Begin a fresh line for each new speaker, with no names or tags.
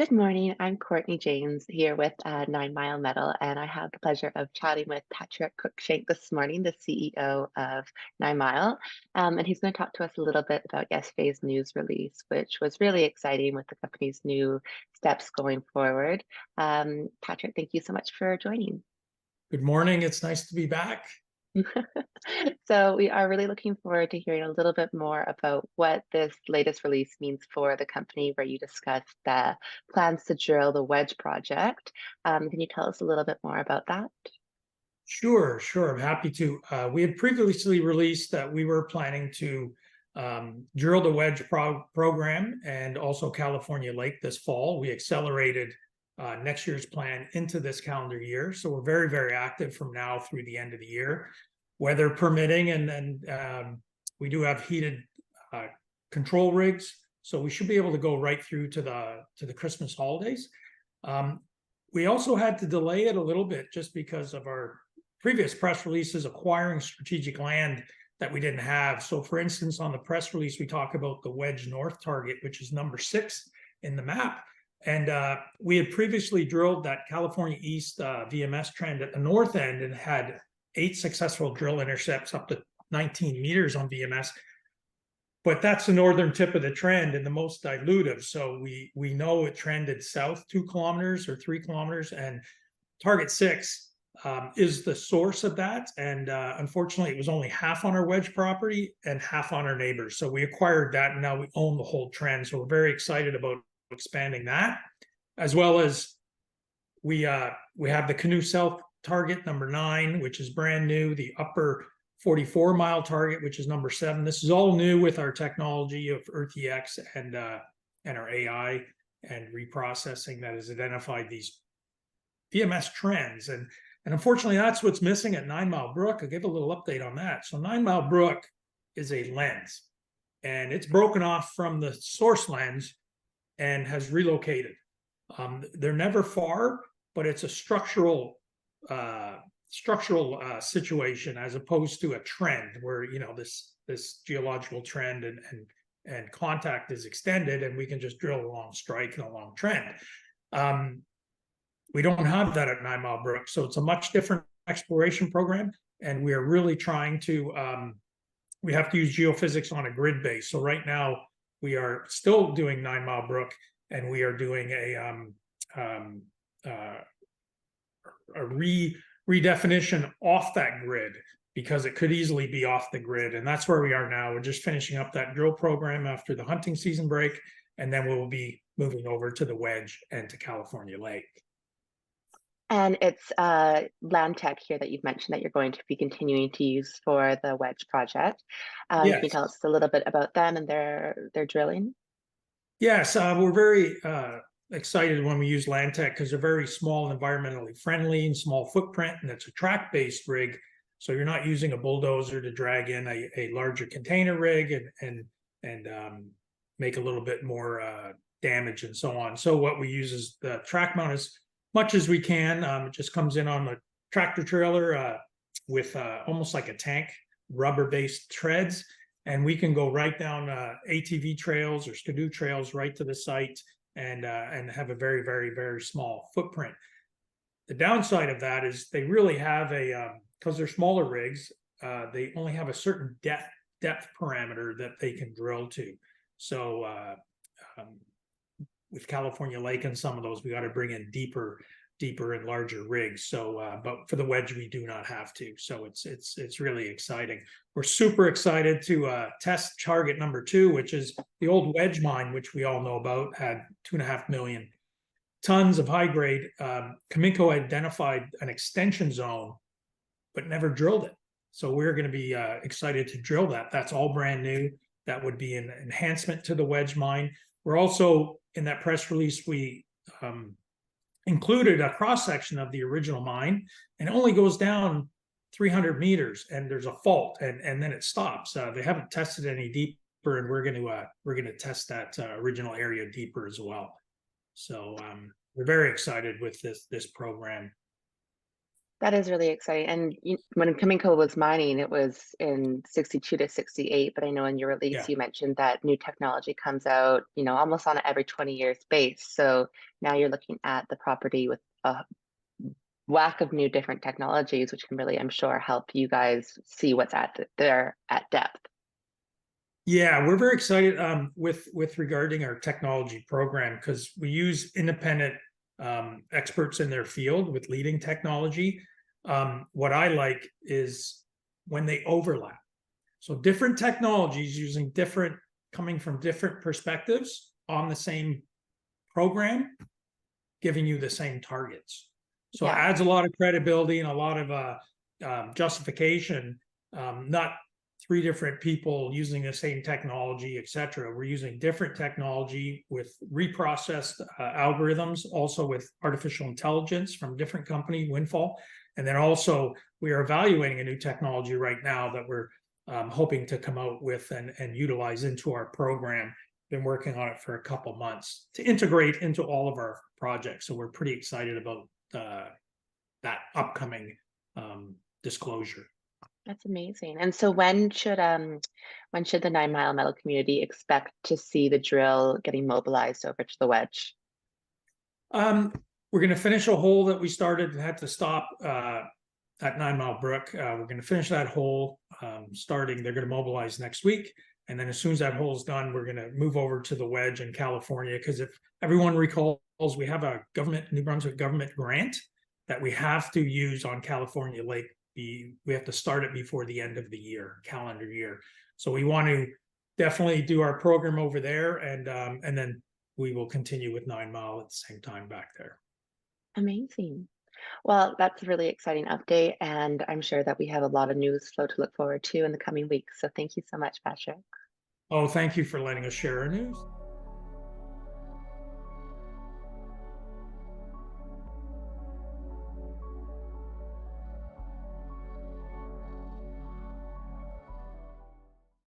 Good morning. I'm Courtney James here with 9 Mile Metal, and I have the pleasure of chatting with Patrick Cruickshank this morning, the CEO of 9 Mile. And he's going to talk to us a little bit about yesterday's news release, which was really exciting with the company's new steps going forward. Patrick, thank you so much for joining.
Good morning. It's nice to be back.
So we are really looking forward to hearing a little bit more about what this latest release means for the company, where you discuss the plans to drill the Wedge project. Can you tell us a little bit more about that?
Sure. I'm happy to. We had previously released that we were planning to drill the Wedge program and also California Lake this fall. We accelerated next year's plan into this calendar year. So we're very, very active from now through the end of the year, weather permitting. And we do have heated control rigs. So we should be able to go right through to the Christmas holidays. We also had to delay it a little bit just because of our previous press releases acquiring strategic land that we didn't have. So for instance, on the press release, we talk about the Wedge North target, which is number 6 in the map. And we had previously drilled that California East VMS trend at the north end and had 8 successful drill intercepts up to 19 meters on VMS. But that's the northern tip of the trend and the most dilutive. So we know it trended south 2 kilometers or 3 kilometers, and target 6 is the source of that. And unfortunately, it was only half on our Wedge property and half on our neighbors. So we acquired that, and now we own the whole trend. So we're very excited about expanding that, as well as we have the Canoe South target number 9, which is brand new, the upper 44-mile target, which is number 7. This is all new with our technology of EarthEX and our AI and reprocessing that has identified these VMS trends. And unfortunately, that's what's missing at 9 Mile Brook. I'll give a little update on that. So 9 Mile Brook is a lens, and it's broken off from the source lens and has relocated. They're never far, but it's a structural situation as opposed to a trend where this geological trend and contact is extended and we can just drill a long strike and a long trend. We don't have that at 9 Mile Brook, so it's a much different exploration program, and we are really trying to we have to use geophysics on a grid base. So right now we are still doing 9 Mile Brook, and we are doing a redefinition off that grid because it could easily be off the grid. And that's where we are now. We're just finishing up that drill program after the hunting season break, and then we'll be moving over to the Wedge and to California Lake.
And it's land tech here that you've mentioned that you're going to be continuing to use for the Wedge project.
Yes.
Can you tell us a little bit about them and their drilling?
Yes, we're very excited when we use land tech because they're very small and environmentally friendly and small footprint, and it's a track-based rig. So you're not using a bulldozer to drag in a larger container rig and make a little bit more damage and so on. So what we use is the track mount as much as we can. It just comes in on the tractor trailer with almost like a tank, rubber-based treads, and we can go right down ATV trails or skidoo trails right to the site and have a very, very, very small footprint. The downside of that is they really have because they're smaller rigs, they only have a certain depth parameter that they can drill to. So with California Lake and some of those, we got to bring in deeper and larger rigs. So, but for the Wedge, we do not have to. So it's really exciting. We're super excited to test target number 2, which is the old Wedge mine, which we all know about, had 2.5 million tons of high grade. Cominco identified an extension zone, but never drilled it. So we're going to be excited to drill that. That's all brand new. That would be an enhancement to the Wedge mine. We're also, in that press release, we included a cross-section of the original mine, and it only goes down 300 meters, and there's a fault, and then it stops. They haven't tested any deeper, and we're going to test that original area deeper as well. So we're very excited with this program.
That is really exciting. And when Kimiko was mining, it was in 62 to 68. But I know in your release,
Yeah.
you mentioned that new technology comes out, almost on an every 20 years base. So now you're looking at the property with a whack of new different technologies, which can really, I'm sure, help you guys see what's there at depth.
Yeah, we're very excited with regarding our technology program because we use independent experts in their field with leading technology. What I like is when they overlap. So different technologies using different, coming from different perspectives on the same program, giving you the same targets. So it
Yeah,
adds a lot of credibility and a lot of justification. Not three different people using the same technology, et cetera. We're using different technology with reprocessed algorithms, also with artificial intelligence from different company, Windfall. And then also we are evaluating a new technology right now that we're hoping to come out with and utilize into our program. Been working on it for a couple months to integrate into all of our projects. So we're pretty excited about that upcoming disclosure.
that's amazing. And so when should the 9 Mile Metal community expect to see the drill getting mobilized over to the wedge?
Um, we're going to finish a hole that we started and had to stop at 9 Mile Brook. We're going to finish that hole starting. They're going to mobilize next week. And then as soon as that hole is done, we're going to move over to the wedge in California. Because if everyone recalls, we have a New Brunswick government grant that we have to use on California Lake. We have to start it before the end of the year, calendar year. So we want to definitely do our program over there, and then we will continue with 9 Mile at the same time back there.
Amazing. Well, that's a really exciting update, and I'm sure that we have a lot of news flow to look forward to in the coming weeks. So thank you so much, Patrick.
Oh, thank you for letting us share our news.